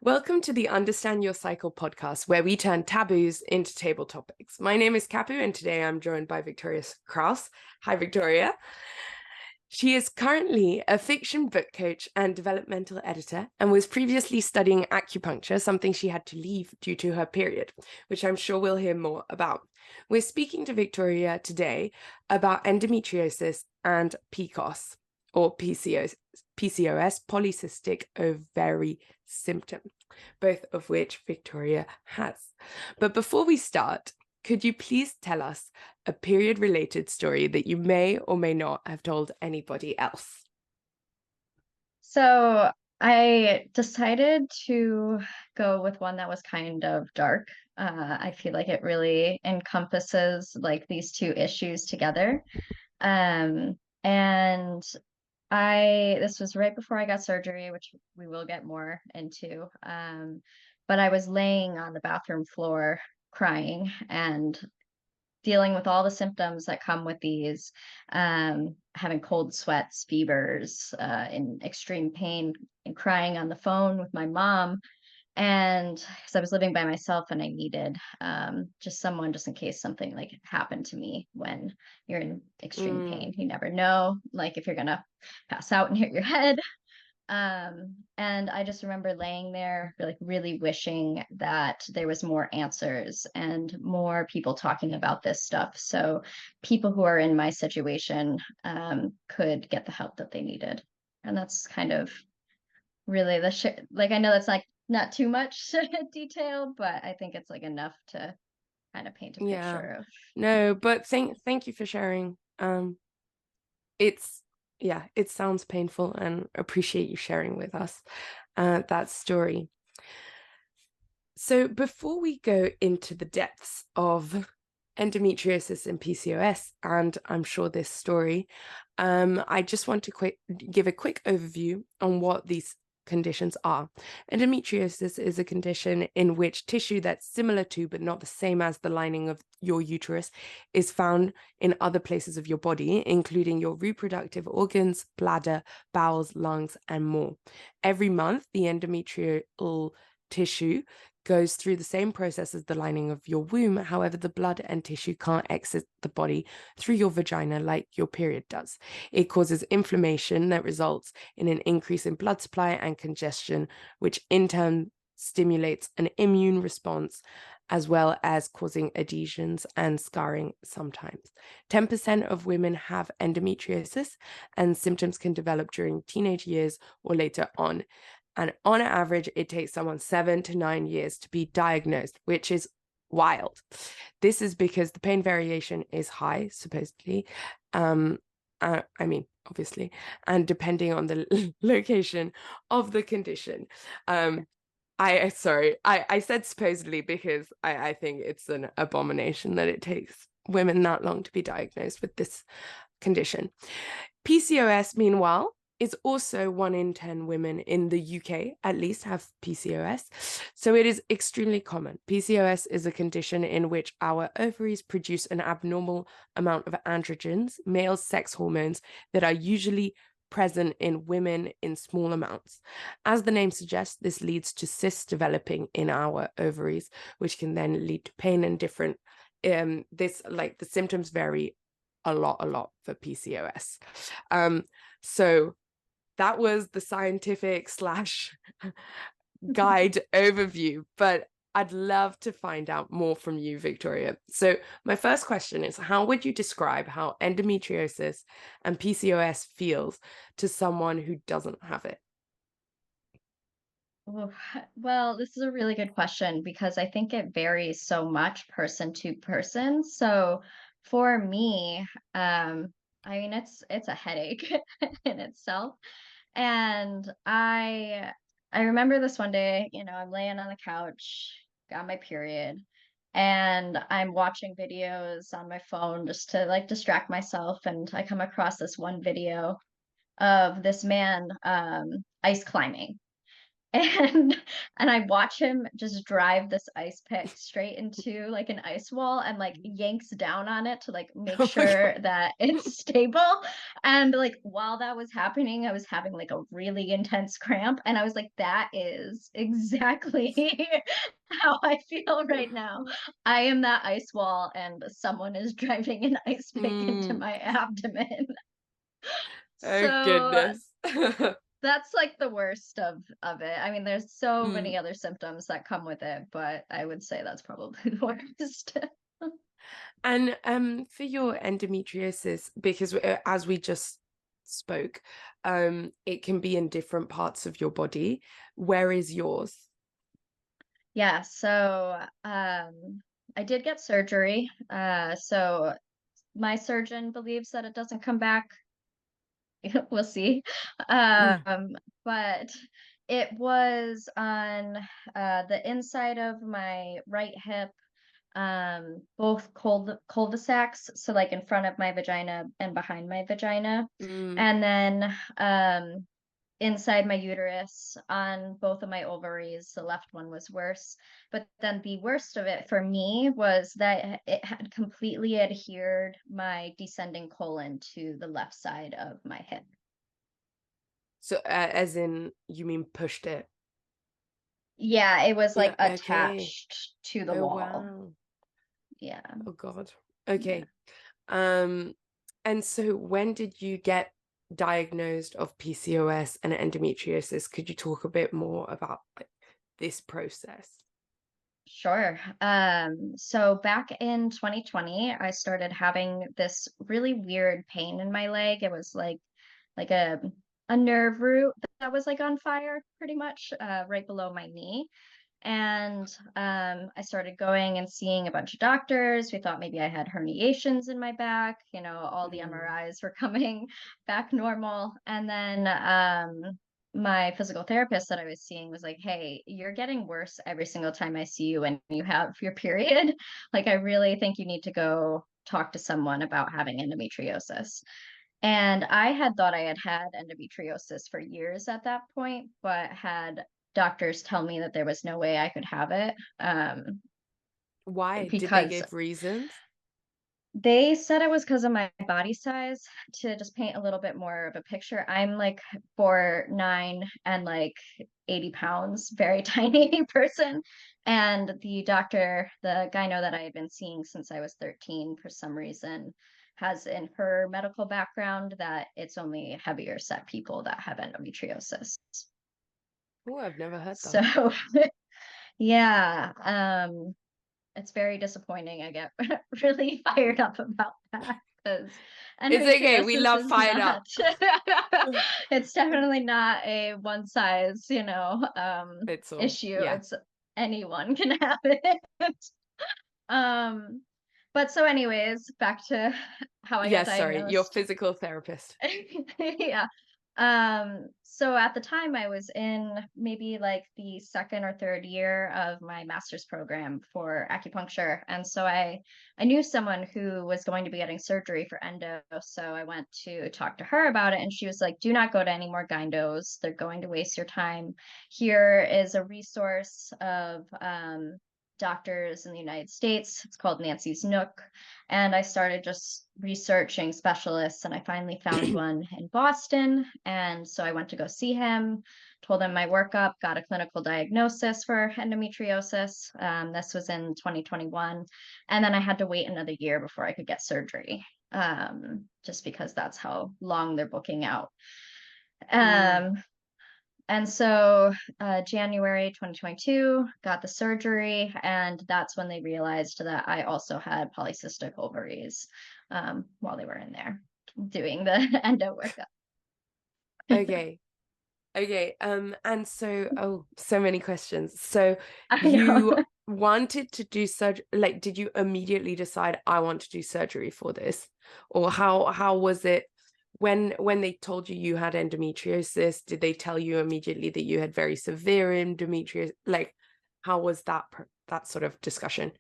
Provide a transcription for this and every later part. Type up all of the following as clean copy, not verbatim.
Welcome to the Understand Your Cycle podcast, where we turn taboos into table topics. My name is Kapu, and today I'm joined by Victoria Kraus. Hi, Victoria. She is currently a fiction book coach and developmental editor, and was previously studying acupuncture, something she had to leave due to her period, which I'm sure we'll hear more about. We're speaking to Victoria today about endometriosis and PCOS, or PCOS, polycystic ovary symptom, both of which Victoria has. But before we start, could you please tell us a period-related story that you may or may not have told anybody else? So I decided to go with one that was kind of dark. I feel like it really encompasses like these two issues together. And this was right before I got surgery, which we will get more into. But I was laying on the bathroom floor crying and dealing with all the symptoms that come with these, having cold sweats, fevers, in extreme pain, and crying on the phone with my mom. And because I was living by myself and I needed just someone, just in case something like happened to me when you're in extreme pain. You never know, like if you're gonna pass out and hit your head. And I just remember laying there, like really wishing that there was more answers and more people talking about this stuff. So people who are in my situation could get the help that they needed. And that's kind of really like, I know that's like not too much detail, but I think it's like enough to kind of paint a Yeah, picture of. no, but thank you for sharing. It sounds painful, and appreciate you sharing with us that story. So before we go into the depths of endometriosis and PCOS, and I'm sure this story, I just want to give a quick overview on what these conditions are. Endometriosis is a condition in which tissue that's similar to but not the same as the lining of your uterus is found in other places of your body, including your reproductive organs, bladder, bowels, lungs, and more. Every month, the endometrial tissue goes through the same process as the lining of your womb. However, the blood and tissue can't exit the body through your vagina like your period does. It causes inflammation that results in an increase in blood supply and congestion, which in turn stimulates an immune response, as well as causing adhesions and scarring sometimes. 10% of women have endometriosis, and symptoms can develop during teenage years or later on. And on average, it takes someone 7 to 9 years to be diagnosed, which is wild. This is because the pain variation is high, supposedly. Obviously, and depending on the location of the condition. I said supposedly because I think it's an abomination that it takes women that long to be diagnosed with this condition. PCOS, meanwhile, is also 1 in 10 women in the UK, at least, have PCOS. So it is extremely common. PCOS is a condition in which our ovaries produce an abnormal amount of androgens, male sex hormones, that are usually present in women in small amounts. As the name suggests, this leads to cysts developing in our ovaries, which can then lead to pain and different. The symptoms vary a lot for PCOS. So that was the scientific / guide overview, but I'd love to find out more from you, Victoria. So my first question is, how would you describe how endometriosis and PCOS feels to someone who doesn't have it? Oh, well, this is a really good question because I think it varies so much person to person. So for me, I mean it's a headache in itself. And I remember this one day, I'm laying on the couch, got my period, and I'm watching videos on my phone just to like distract myself. And I come across this one video of this man ice climbing. and I watch him just drive this ice pick straight into like an ice wall and like yanks down on it to like make Oh my sure that it's stable. And like while that was happening, I was having like a really intense cramp, and I was like, that is exactly how I feel right now. God. I am that ice wall and someone is driving an ice pick into Mm. my abdomen. Oh So goodness. that's like the worst of it. I mean, there's so Mm. many other symptoms that come with it, but I would say that's probably the worst. And for your endometriosis, because as we just spoke, it can be in different parts of your body. Where is yours? Yeah, so I did get surgery. So my surgeon believes that it doesn't come back. We'll see. Mm. Um, but it was on the inside of my right hip, both cul-de-sacs, so like in front of my vagina and behind my vagina, Mm. and then inside my uterus on both of my ovaries. The left one was worse, but then the worst of it for me was that it had completely adhered my descending colon to the left side of my hip. So, as in, you mean pushed it? Yeah, it was like Yeah. Okay. attached to the Oh wall. wow. Yeah. Oh God. Yeah. Okay. Um, and so when did you get diagnosed of PCOS and endometriosis? Could you talk a bit more about like this process? Sure. So back in 2020, I started having this really weird pain in my leg. It was like a nerve root that was like on fire pretty much, right below my knee. And I started going and seeing a bunch of doctors. We thought maybe I had herniations in my back. All the Mm. MRIs were coming back normal. And then my physical therapist that I was seeing was like, hey, you're getting worse every single time I see you when you have your period. Like, I really think you need to go talk to someone about having endometriosis. And I had thought I had had endometriosis for years at that point, but had doctors tell me that there was no way I could have it, Why? Did they because give reasons? they said it was because of my body size. To just paint a little bit more of a picture, I'm like 4'9" and like 80 pounds, very tiny person. And the gyno that I had been seeing since I was 13, for some reason, has in her medical background that it's only heavier set people that have endometriosis. Oh, I've never heard So that. yeah, it's very disappointing. I get really fired up about that because It's okay. We endometriosis love is fired not, up. it's definitely not a one size, It's all. issue. Yeah. It's anyone can have it. Um, but so anyways, back to how I got Yes, sorry. Your diagnosed. physical therapist. Yeah. So at the time I was in maybe like the second or third year of my master's program for acupuncture. And so I knew someone who was going to be getting surgery for endo. So I went to talk to her about it, and she was like, do not go to any more gynos. They're going to waste your time. Here is a resource of doctors in the United States. It's called Nancy's Nook. And I started just researching specialists, and I finally found one in Boston. And so I went to go see him, told him my workup, got a clinical diagnosis for endometriosis. This was in 2021. And then I had to wait another year before I could get surgery, just because that's how long they're booking out. Mm. Um, and so January 2022, got the surgery, and that's when they realized that I also had polycystic ovaries, while they were in there doing the endo workup. Okay. Okay. And so, oh, so many questions. So I know. you wanted to do surgery, like, did you immediately decide I want to do surgery for this? Or how was it when they told you you had endometriosis, did they tell you immediately that you had very severe endometriosis? Like, how was that sort of discussion?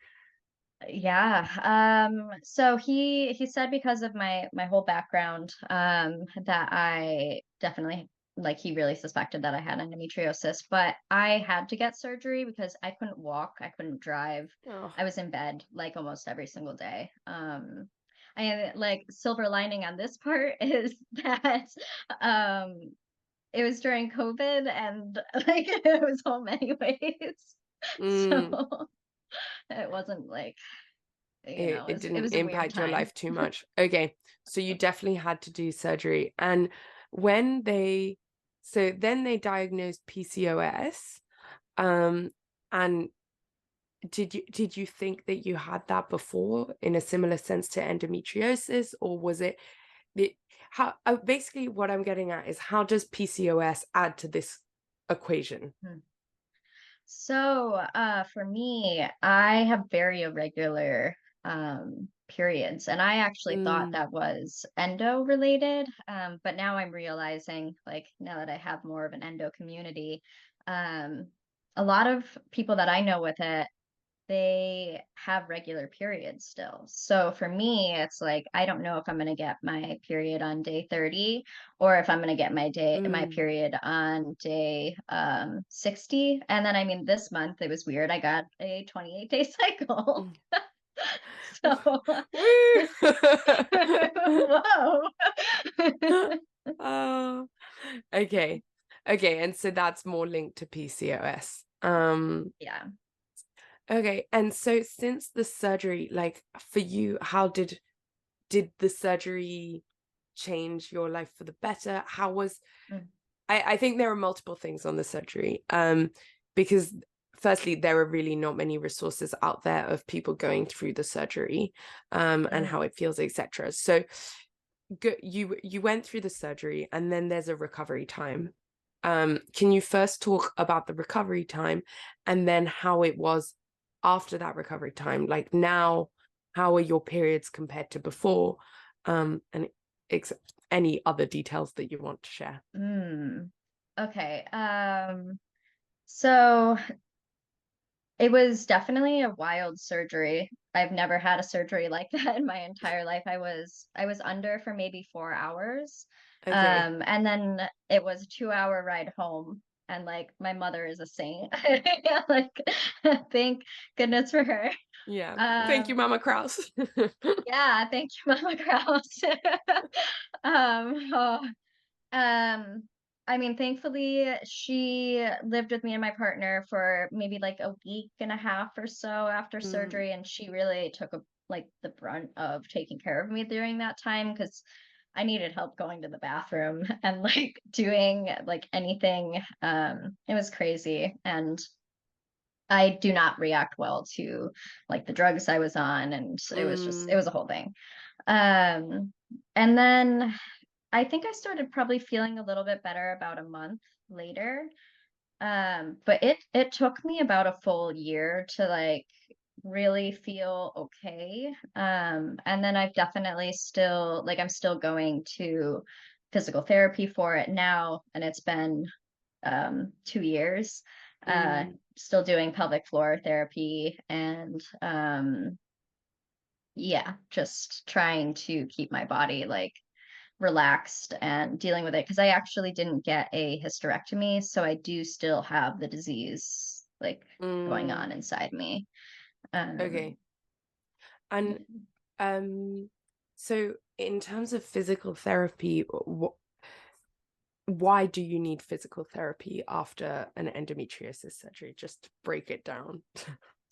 Yeah. So he said because of my whole background, that I definitely like he really suspected that I had endometriosis, but I had to get surgery because I couldn't walk, I couldn't drive. Oh. I was in bed like almost every single day. And like silver lining on this part is that um it was during COVID and like it was home anyways. Mm. So it wasn't like, It it didn't was a weird impact your time. life too much. Okay. So you definitely had to do surgery. And when they, so then they diagnosed PCOS. Um, and did you think that you had that before in a similar sense to endometriosis, or was it how basically what I'm getting at is how does PCOS add to this equation? Hmm. So, for me, I have very irregular periods, and I actually thought Mm, that was endo related. But now I'm realizing, like, now that I have more of an endo community, um, a lot of people that I know with it, they have regular periods still. So for me, it's like I don't know if I'm going to get my period on day 30 or if I'm going to get my mm. period on day 60. And then I mean this month it was weird. I got a 28-day cycle. Mm. So Woo! whoa. Oh, okay. Okay, and so that's more linked to PCOS. Yeah. Okay, and so since the surgery, like for you, how did the surgery change your life for the better? How was Mm, I think there are multiple things on the surgery. Because firstly, there are really not many resources out there of people going through the surgery, and mm, how it feels, etc. So you went through the surgery and then there's a recovery time. Can you first talk about the recovery time and then how it was after that recovery time? Like now, how are your periods compared to before? And ex- any other details that you want to share? mm. Okay. So it was definitely a wild surgery. I've never had a surgery like that in my entire life. I was under for maybe 4 hours. Okay. And then it was a 2 hour ride home. And like my mother is a saint. Like thank goodness for her. Yeah. Thank you, Um, Mama Kraus. yeah, thank you, Mama Kraus. Oh, um, I mean, thankfully, she lived with me and my partner for maybe like a week and a half or so after Mm, surgery, and she really took like the brunt of taking care of me during that time because I needed help going to the bathroom and like doing like anything. It was crazy, and I do not react well to like the drugs I was on, and it mm, was a whole thing. Um, and then I think I started probably feeling a little bit better about a month later. But it took me about a full year to like really feel okay. And then I've definitely still like I'm still going to physical therapy for it now, and it's been 2 years. mm, Still doing pelvic floor therapy and yeah, just trying to keep my body like relaxed and dealing with it because I actually didn't get a hysterectomy, so I do still have the disease like going mm. on inside me. Um, Okay. And um, so in terms of physical therapy, why do you need physical therapy after an endometriosis surgery? Just break it down.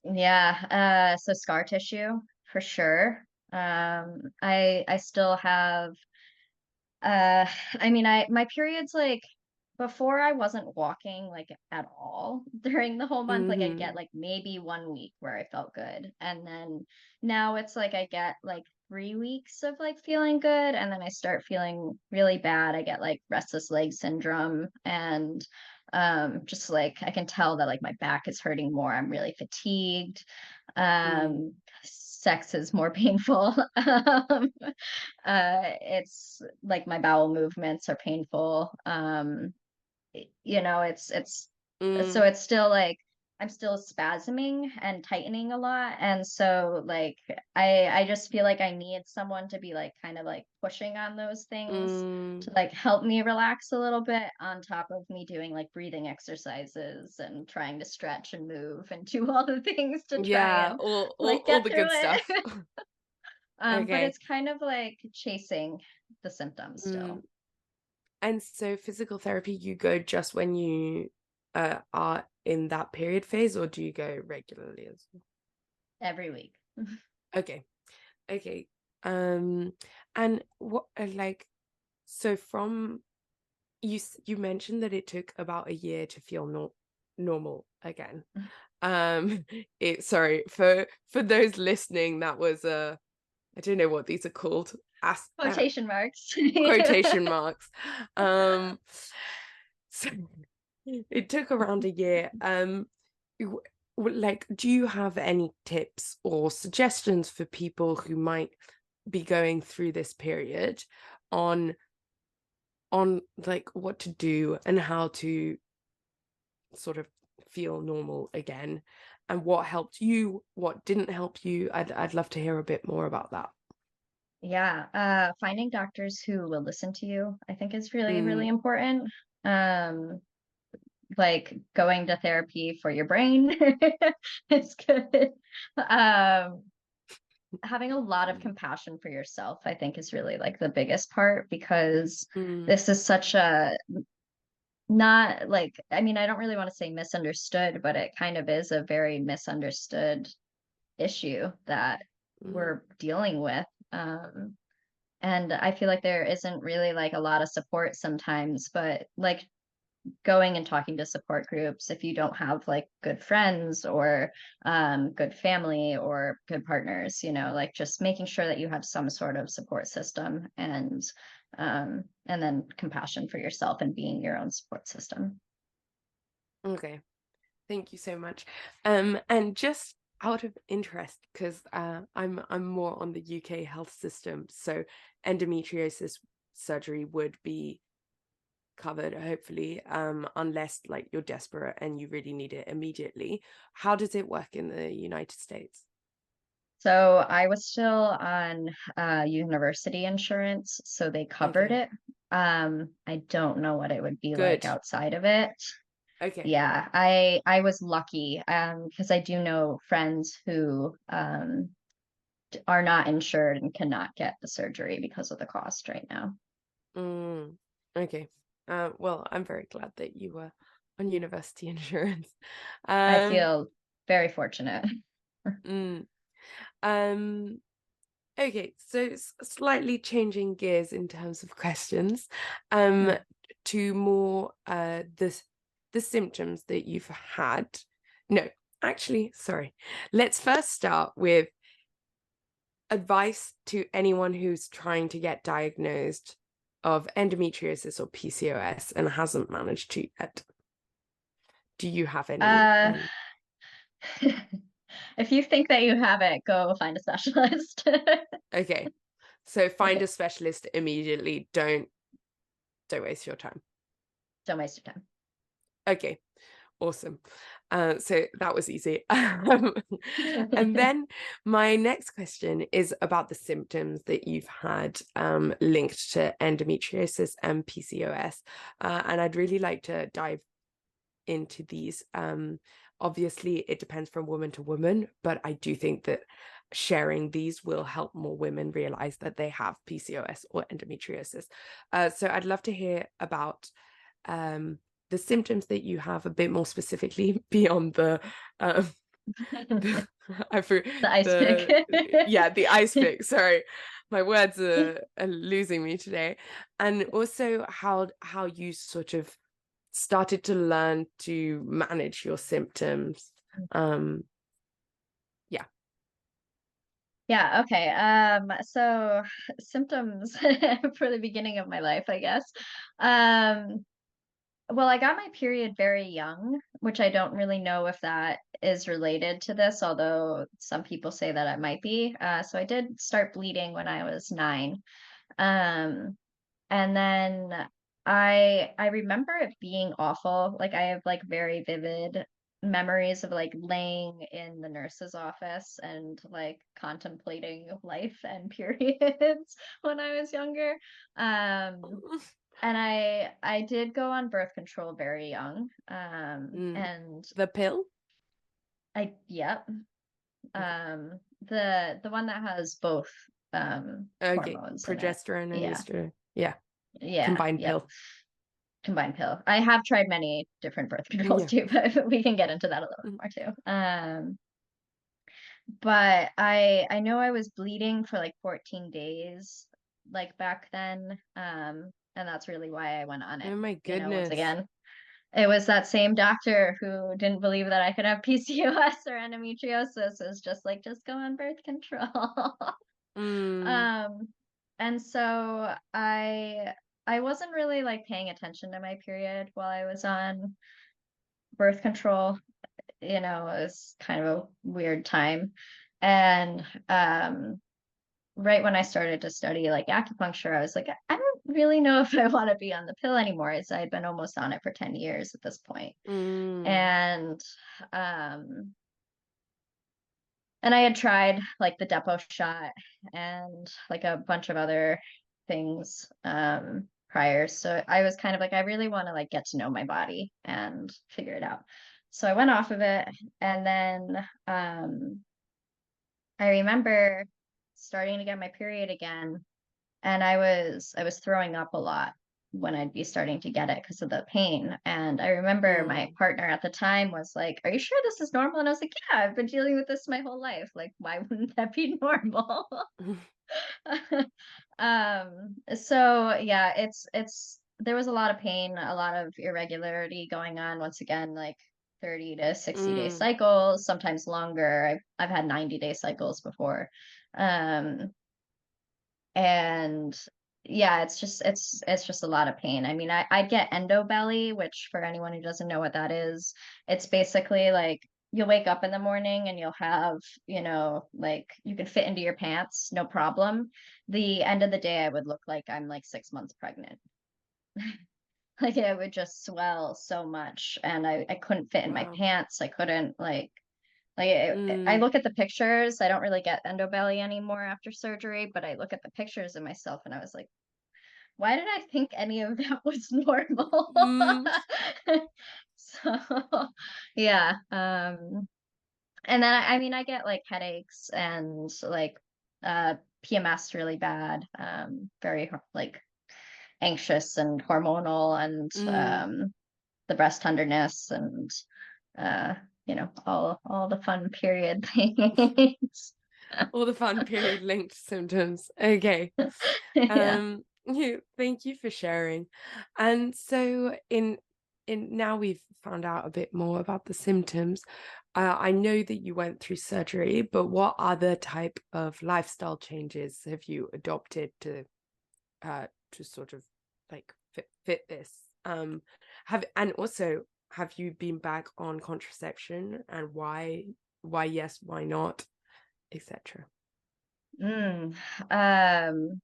yeah, so scar tissue for sure. I still have Uh, I mean, my periods like before I wasn't walking like at all during the whole month. Like I'd Hmm. get like maybe 1 week where I felt good. And then now it's like I get like 3 weeks of like feeling good and then I start feeling really bad. I get like restless leg syndrome and just like I can tell that like my back is hurting more. I'm really fatigued. Mm, Sex is more painful. It's like my bowel movements are painful. You know, it's so mm, it's still like I'm still spasming and tightening a lot. And so like I just feel like I need someone to be like kind of like pushing on those things Mm, to like help me relax a little bit on top of me doing like breathing exercises and trying to stretch and move and do all the things to try yeah, and like all get the through good stuff. it. But Okay. it's kind of like chasing the symptoms Mm. still And so physical therapy, you go just when you are in that period phase, or do you go regularly as well? every week. Okay. Okay. Um, and what like so from you mentioned that it took about a year to feel normal again. It sorry for those listening, that was I don't know what these are called. As Quotation marks. quotation marks. Um, so it took around a year. Like, do you have any tips or suggestions for people who might be going through this period on like what to do and how to sort of feel normal again, and what helped you, what didn't help you? I'd love to hear a bit more about that. Yeah, finding doctors who will listen to you, I think is really, really Mm, important. Um, like going to therapy for your brain is good. Um, having a lot of compassion for yourself, I think, is really like the biggest part because mm, this is such a not like, I mean, I don't really want to say misunderstood, but it kind of is a very misunderstood issue that mm. we're dealing with. Um, and I feel like there isn't really like a lot of support sometimes, but like going and talking to support groups if you don't have like good friends or good family or good partners, like just making sure that you have some sort of support system and then compassion for yourself and being your own support system. Okay. Thank you so much. And just out of interest, because I'm more on the UK health system, so endometriosis surgery would be covered, hopefully, unless like you're desperate and you really need it immediately. How does it work in the United States? So I was still on university insurance, so they covered Okay, it. I don't know what it would be like good. outside of it. Okay. Yeah, I was lucky because I do know friends who are not insured and cannot get the surgery because of the cost right now. Mm, okay. Well, I'm very glad that you were on university insurance. I Um, feel very fortunate. mm, um, Okay, so slightly changing gears in terms of questions, um, Mm. to more the symptoms that you've had. No, actually, sorry. Let's first start with advice to anyone who's trying to get diagnosed of endometriosis or PCOS and hasn't managed to yet. Do you have any? Uh, if you think that you have it, go find a specialist. Okay, so find Okay, a specialist immediately. Don't waste your time. don't waste your Okay. Awesome. So that was easy. And time. then my next question is about the symptoms that you've had linked to endometriosis and PCOS. And I'd really like to dive into these. Obviously, it depends from woman to woman, but I do think that sharing these will help more women realize that they have PCOS or endometriosis. So I'd love to hear about um, the symptoms that you have a bit more specifically beyond um, the I for The ice pick. the yeah, the ice pick. Sorry, my words are losing me today. And also how you sort of started to learn to manage your symptoms. Um, yeah. Yeah, okay. So symptoms for the beginning of my life, I guess. Um, well, I got my period very young, which I don't really know if that is related to this, although some people say that it might be. So I did start bleeding when I was 9. Um, and then I remember it being awful. Like I have like very vivid memories of like laying in the nurse's office and like contemplating life and periods when I was younger. And I did go on birth control very young. Mm. And The pill? yep. Okay. The one that has both Okay. hormones in it. Progesterone and Yeah. estrogen. Yeah. Yeah. Combined Yep. pill. Combined pill. I have tried many different birth controls Yeah. too, but we can get into that a little Mm. more too. But I know I was bleeding for like 14 days like back then. And that's really why I went on it. Oh my Once goodness. again, it was that same doctor who didn't believe that I could have PCOS or endometriosis. It was just like, just go on birth control. Mm. Um, and so I wasn't really like paying attention to my period while I was on birth control. It was kind of a weird time. And right when I started to study like acupuncture, I was like, I don't really know if I want to be on the pill anymore, as I'd been almost on it for 10 years at this point. Mm. And um and I had tried like the depot shot and like a bunch of other things prior. So I was kind of like, I really want to like get to know my body and figure it out. So I went off of it, and then I remember starting to get my period again, and I was throwing up a lot when I'd be starting to get it because of the pain. And I remember my Mm. partner at the time was like, "Are you sure this is normal?" And I was like, "Yeah, I've been dealing with this my whole life. Like, why wouldn't that be normal?" So yeah, it's there was a lot of pain, a lot of irregularity going on. Once again, like 30 to 60-day Mm. cycles, sometimes longer. I've had 90-day cycles before. Um, and yeah, it's just a lot of pain. I mean, I'd get endo belly, which for anyone who doesn't know what that is, it's basically like you'll wake up in the morning and you'll have, like you can fit into your pants, no problem. The end of the day, I would look like I'm like 6 months pregnant. Like it would just swell so much, and I couldn't fit in my Wow. pants. I couldn't I Mm. look at the pictures. I don't really get endo belly anymore after surgery, but I look at the pictures of myself and I was like, why did I think any of that was normal? Mm. So yeah. And then I mean I get like headaches and like PMS really bad, very like anxious and hormonal, and Mm. the breast tenderness and uh all the fun period things. All the fun period linked symptoms. Okay. Yeah. Thank you for sharing. And so in now we've found out a bit more about the symptoms. I know that you went through surgery, but what other type of lifestyle changes have you adopted to sort of like fit this? Have you been back on contraception, and why yes, why not, etc. Mm. Um,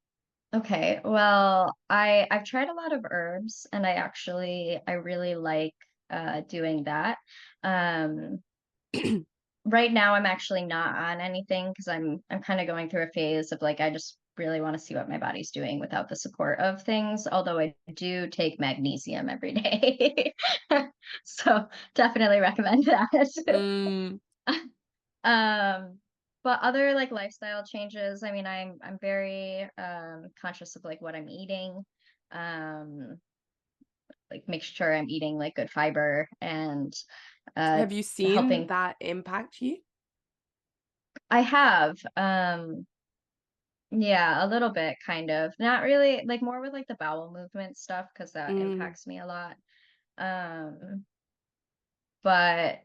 okay. Well, I've tried a lot of herbs, and I really like doing that. Um, right now I'm actually not on anything because I'm kind of going through a phase of like I just really want to see what my body's doing without the support of things, although I do take magnesium every day. So definitely recommend that. Mm. Um, but other like lifestyle changes, I mean, I'm very conscious of like what I'm eating. Um, like make sure I'm eating like good fiber and uh Have you seen helping. that impact you? I have yeah, a little bit kind of. Not really, like more with like the bowel movement stuff because that Mm. impacts me a lot. Um, but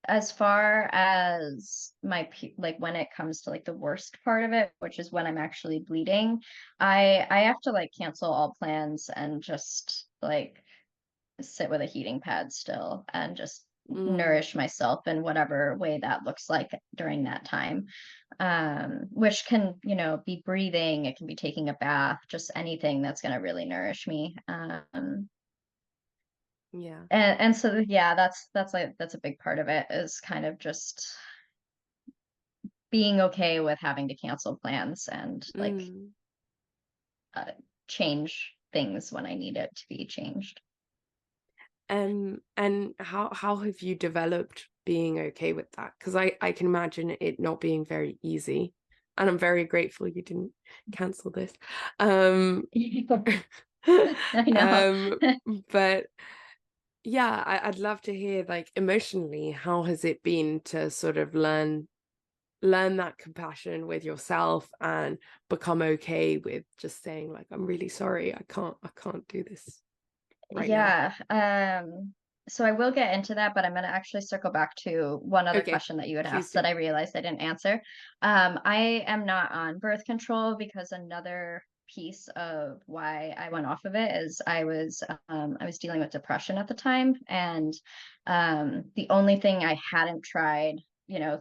as far as like when it comes to like the worst part of it, which is when I'm actually bleeding, I have to like cancel all plans and just like sit with a heating pad still and just Mm. nourish myself in whatever way that looks like during that time. Which can, be breathing, it can be taking a bath, just anything that's going to really nourish me. Yeah. And so yeah, that's a big part of it, is kind of just being okay with having to cancel plans and like Mm. uh, change things when I need it to be changed. And how have you developed being okay with that? Because I can imagine it not being very easy, and I'm very grateful you didn't cancel this. Um, I know. um, but yeah, I'd love to hear, like, emotionally, how has it been to sort of learn that compassion with yourself and become okay with just saying, like, I'm really sorry, I can't do this right now. Yeah. So I will get into that, but I'm going to actually circle back to one other Okay, question that you had please asked do. that I realized I didn't answer. I am not on birth control because another piece of why I went off of it is I was dealing with depression at the time, and the only thing I hadn't tried,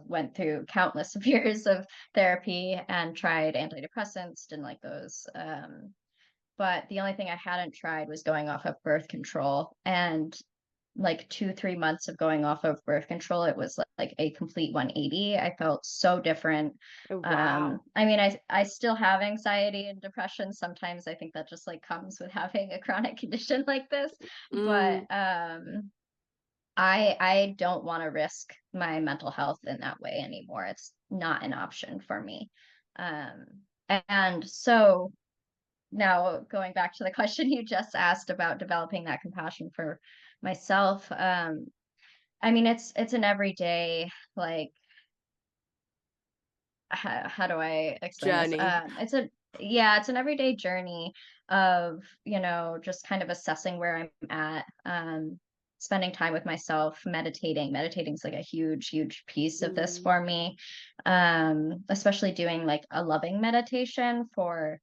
went through countless of years of therapy and tried antidepressants, didn't like those. But the only thing I hadn't tried was going off of birth control. And like 2, 3 months of going off of birth control, it was like a complete 180. I felt so different. Oh, wow. I mean, I still have anxiety and depression. Sometimes I think that just like comes with having a chronic condition like this. But Mm, I don't want to risk my mental health in that way anymore. It's not an option for me. Um, and so now going back to the question you just asked about developing that compassion for myself, I mean, it's an everyday, like, how do I explain this? journey. Yeah, it's an everyday journey of, just kind of assessing where I'm at, spending time with myself, meditating is like a huge piece of this Mm, for me. Especially doing like a loving meditation for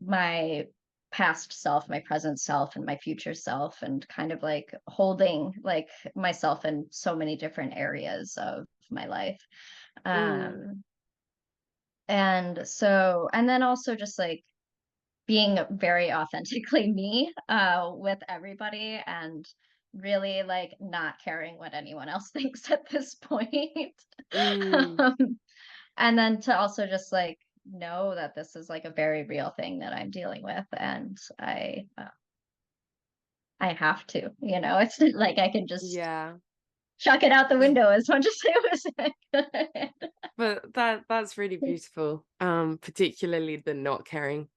my past self, my present self, and my future self, and kind of like holding like myself in so many different areas of my life. mm, Um, and then also just like being very authentically me with everybody, and really like not caring what anyone else thinks at this point. mm, um, and then to also just like know that this is like a very real thing that I'm dealing with, and I have to, it's not like I can just yeah. chuck it out the window as much as I was. But that's really beautiful. Particularly the not caring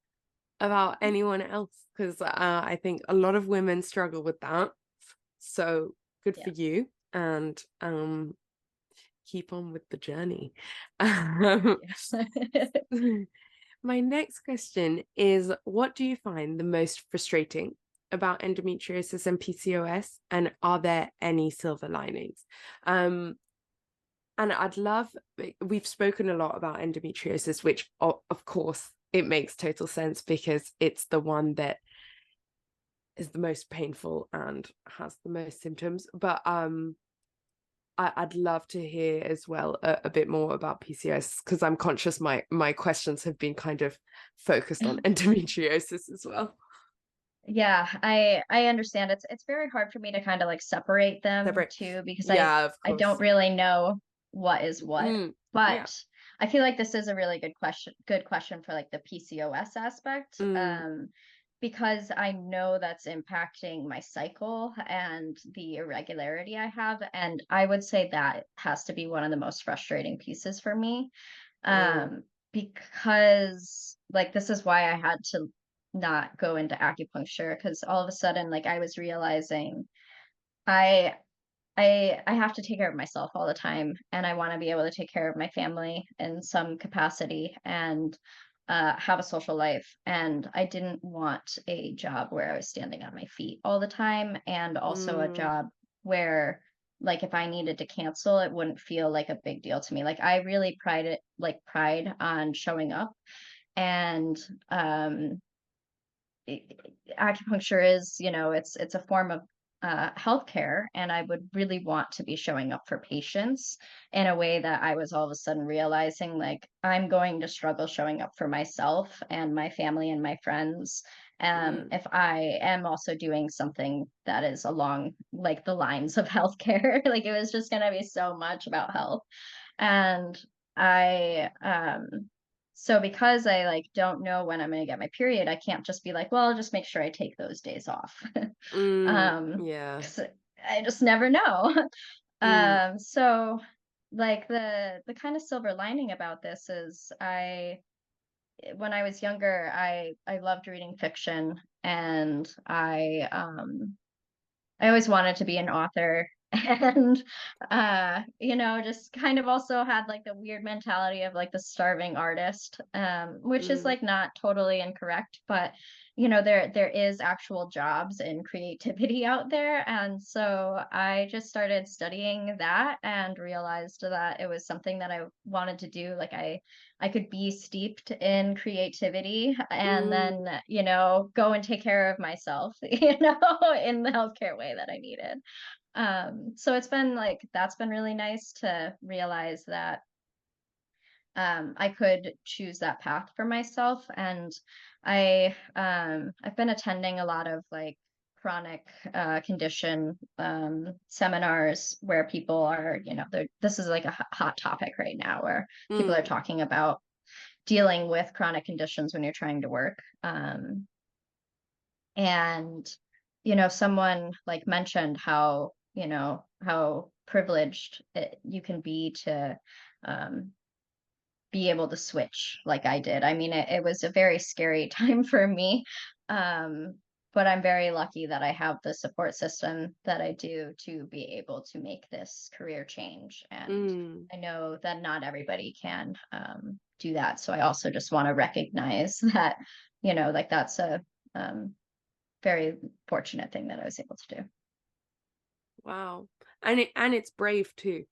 about anyone else, because I think a lot of women struggle with that. So good for Yeah. you, and keep on with the journey. Um, Yeah. My next question is, what do you find the most frustrating about endometriosis and PCOS, and are there any silver linings? Um, and I'd love, we've spoken a lot about endometriosis, which of course it makes total sense because it's the one that is the most painful and has the most symptoms. But I'd love to hear as well a bit more about PCOS, because I'm conscious my questions have been kind of focused on endometriosis as well. Yeah, I understand. It's very hard for me to kind of like separate them Separate. too, because Yeah, of I don't course. really know what is what. Mm, yeah. But I feel like this is a really good question for like the PCOS aspect. Mm, Because I know that's impacting my cycle and the irregularity I have. And I would say that has to be one of the most frustrating pieces for me. mm, Because like this is why I had to not go into acupuncture, because all of a sudden like I was realizing I I have to take care of myself all the time, and I want to be able to take care of my family in some capacity, and have a social life. And I didn't want a job where I was standing on my feet all the time, and also a mm, job where like if I needed to cancel, it wouldn't feel like a big deal to me. Like I really pride on showing up, and um acupuncture is, it's a form of healthcare, and I would really want to be showing up for patients in a way that I was all of a sudden realizing like I'm going to struggle showing up for myself and my family and my friends, Mm, if I am also doing something that is along like the lines of healthcare. Like it was just going to be so much about health. And I so because I like don't know when I'm going to get my period, I can't just be like, well, I'll just make sure I take those days off. yeah. 'Cause I just never know. Mm, So like the kind of silver lining about this is when I was younger, I loved reading fiction, and I always wanted to be an author. And just kind of also had like the weird mentality of like the starving artist, which is mm, like not totally incorrect, but there is actual jobs and creativity out there. And so I just started studying that and realized that it was something that I wanted to do. Like I could be steeped in creativity and then, mm. go and take care of myself, in the healthcare way that I needed. So it's been like, that's been really nice to realize that I could choose that path for myself. And I've been attending a lot of like chronic condition seminars where people are, this is like a hot topic right now where people are Mm, talking about dealing with chronic conditions when you're trying to work. And someone like mentioned how privileged you can be to um, be able to switch like I did. I mean, it was a very scary time for me. Um, but I'm very lucky that I have the support system that I do to be able to make this career change. And mm. I know that not everybody can do that. So I also just want to recognize that, like that's a um, very fortunate thing that I was able to do. Wow. And it's brave too.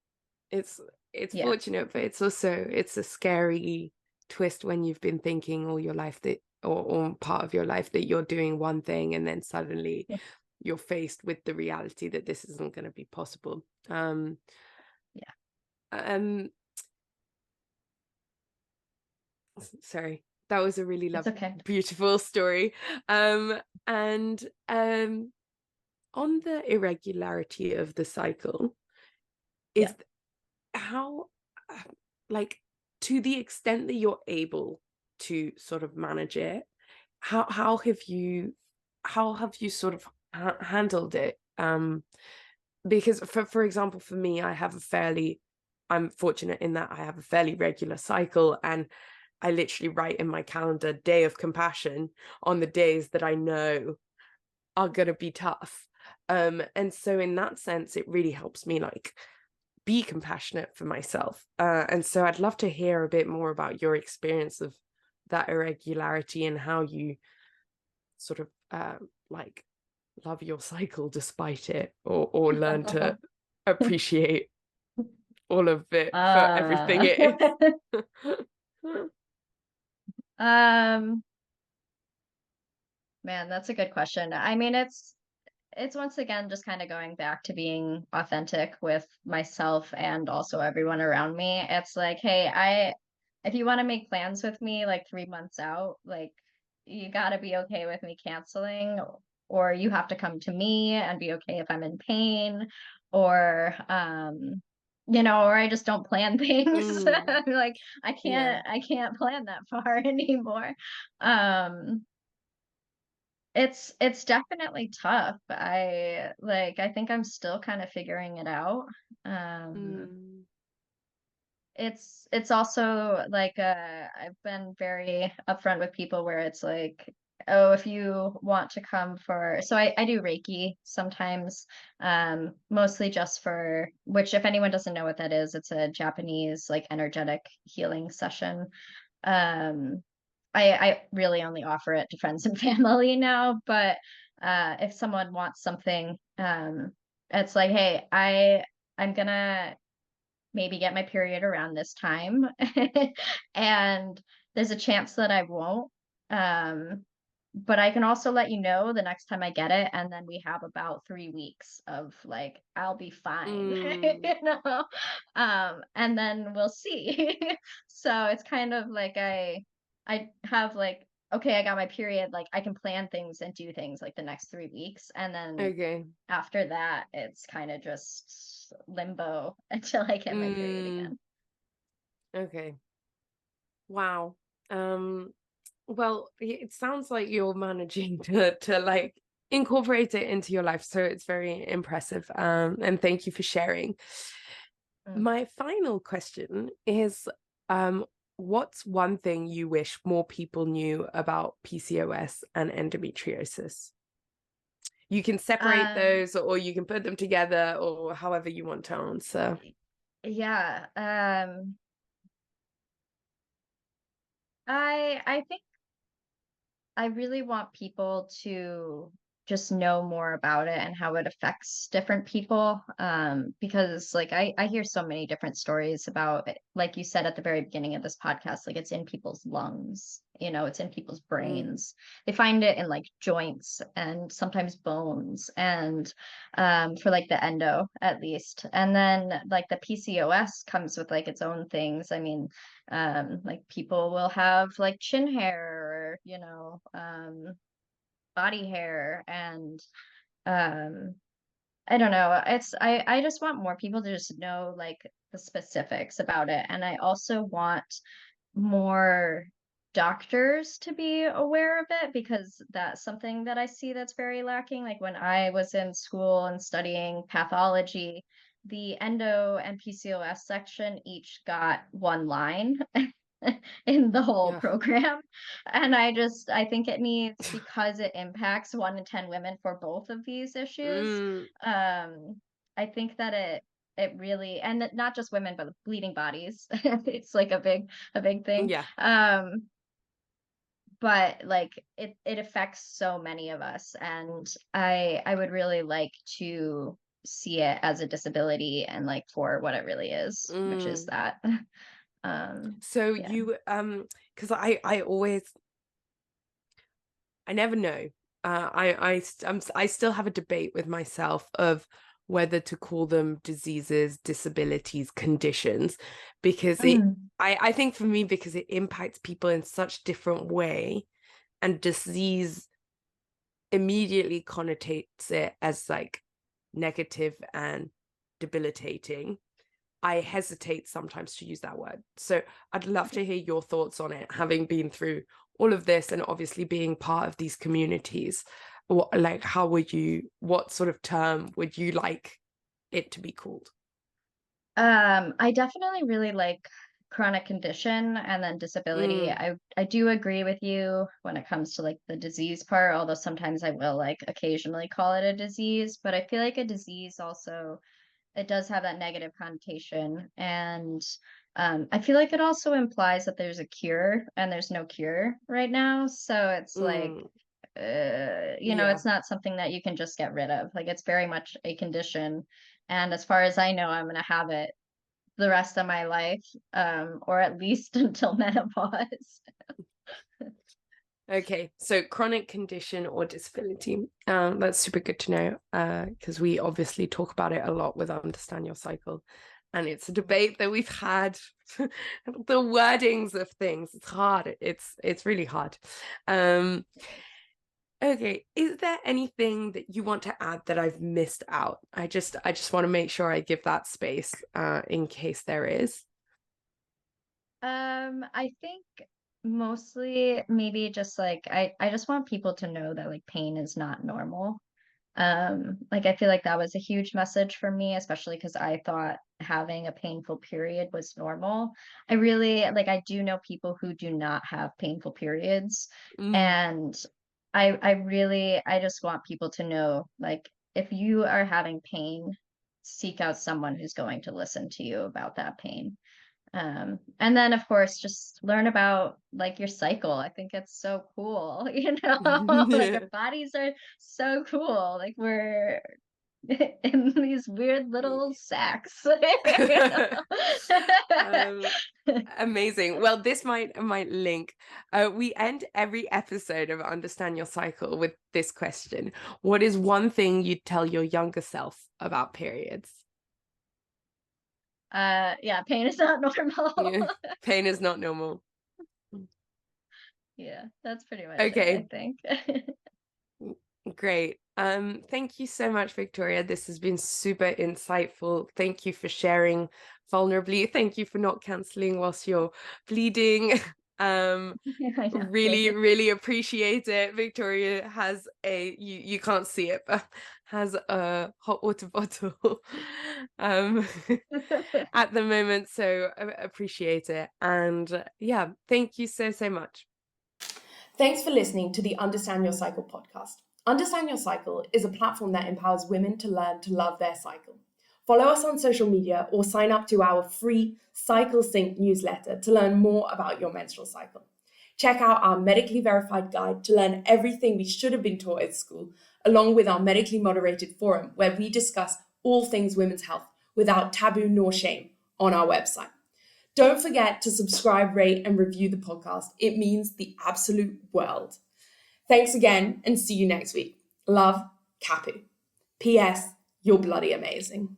It's it's Yeah. fortunate, but it's a scary twist when you've been thinking all your life that or part of your life that you're doing one thing and then suddenly you're faced with the reality that this isn't going to be possible. Yeah. Um Sorry. That was a really It's okay. beautiful story. Um and on the irregularity of the cycle, Yeah. is how uh, like to the extent that you're able to sort of manage it, how have you sort of handled it? Because for example, for me, I'm fortunate in that I have a fairly regular cycle, and I literally write in my calendar day of compassion on the days that I know are going to be tough. And so in that sense, it really helps me like be compassionate for myself. And so I'd love to hear a bit more about your experience of that irregularity and how you sort of like love your cycle despite it, or learn to appreciate all of it for everything uh, it is. um, Man, that's a good question. I mean, it's once again just kind of going back to being authentic with myself and also everyone around me. It's like, hey, if you want to make plans with me like 3 months out, like you got to be okay with me canceling, or you have to come to me and be okay if I'm in pain, or or I just don't plan things. Mm, Like yeah. I can't plan that far anymore. Um it's definitely tough. I think I'm still kind of figuring it out. Um, Mm, it's also like I've been very upfront with people where it's like, oh, if you want to come for so I do Reiki sometimes, mostly just for which if anyone doesn't know what that is, it's a Japanese like energetic healing session. Um, I really only offer it to friends and family now, but if someone wants something, it's like, hey, I'm gonna maybe get my period around this time, and there's a chance that I won't. Um, but I can also let you know the next time I get it, and then we have about 3 weeks of like I'll be fine, mm, and then we'll see. So it's kind of like I have like okay, I got my period, like I can plan things and do things like the next 3 weeks. And then Okay. after that, it's kind of just limbo until I get my period Mm, again. okay. Wow. Um, well, it sounds like you're managing to like incorporate it into your life, so it's very impressive. And thank you for sharing. Mm. My final question is, what's one thing you wish more people knew about PCOS and endometriosis? You can separate Um, those or you can put them together or however you want to answer. yeah. I think I really want people to just know more about it and how it affects different people. Because like I hear so many different stories about it. Like you said at the very beginning of this podcast, like it's in people's lungs, it's in people's Mm, brains. They find it in like joints and sometimes bones and for like the endo at least. And then like the PCOS comes with like its own things. I mean, like people will have like chin hair or body hair and um I don't know, I just want more people to just know like the specifics about it, and I also want more doctors to be aware of it because that's something that I see that's very lacking. Like when I was in school and studying pathology, the endo and PCOS section each got one line in the whole yeah. program. And I think it needs, because it impacts 1 in 10 women for both of these issues. Mm, I think that it really, and not just women, but bleeding bodies. It's like a big thing. yeah. But like it affects so many of us, and I would really like to see it as a disability and like for what it really is, which is Mm. that. Um, So yeah. you because I never know. I still have a debate with myself of whether to call them diseases, disabilities, conditions, because Mm. I think for me, because it impacts people in such different way, and disease immediately connotates it as like negative and debilitating. I hesitate sometimes to use that word. So I'd love to hear your thoughts on it, having been through all of this and obviously being part of these communities. What sort of term would you like it to be called? I definitely really like chronic condition and then disability. Mm, I do agree with you when it comes to like the disease part, although sometimes I will like occasionally call it a disease, but I feel like a disease also, it does have that negative connotation. And I feel like it also implies that there's a cure and there's no cure right now. So it's like, mm, yeah. it's not something that you can just get rid of. Like it's very much a condition. And as far as I know, I'm going to have it the rest of my life, or at least until menopause. Okay, so chronic condition or disability. That's super good to know, because we obviously talk about it a lot with Understand Your Cycle. And it's a debate that we've had. The wordings of things, it's hard. It's really hard. Um, okay, is there anything that you want to add that I've missed out? I just want to make sure I give that space, in case there is. I think mostly maybe just like I just want people to know that like pain is not normal. Like I feel like that was a huge message for me, especially because I thought having a painful period was normal. I really like I do know people who do not have painful periods, Mm, and I just want people to know, like, if you are having pain, seek out someone who's going to listen to you about that pain. And then of course just learn about like your cycle. I think it's so cool, like our bodies are so cool. Like we're in these weird little sacks. um, Amazing. Well, this might link. We end every episode of Understand Your Cycle with this question. What is one thing you'd tell your younger self about periods? Yeah, pain is not normal. Yeah. Pain is not normal. Yeah, that's pretty much it, I Okay, think. great. Thank you so much, Victoria. This has been super insightful. Thank you for sharing vulnerably. Thank you for not canceling whilst you're bleeding. I know, Really, thanks. really appreciate it. Victoria has you can't see it, but has a hot water bottle um at the moment. So I appreciate it. And yeah, thank you so, so much. Thanks for listening to the Understand Your Cycle podcast. Understand Your Cycle is a platform that empowers women to learn to love their cycle. Follow us on social media or sign up to our free Cycle Sync newsletter to learn more about your menstrual cycle. Check out our medically verified guide to learn everything we should have been taught at school, along with our medically moderated forum where we discuss all things women's health without taboo nor shame on our website. Don't forget to subscribe, rate, and review the podcast. It means the absolute world. Thanks again and see you next week. Love, Kapu. P.S. You're bloody amazing.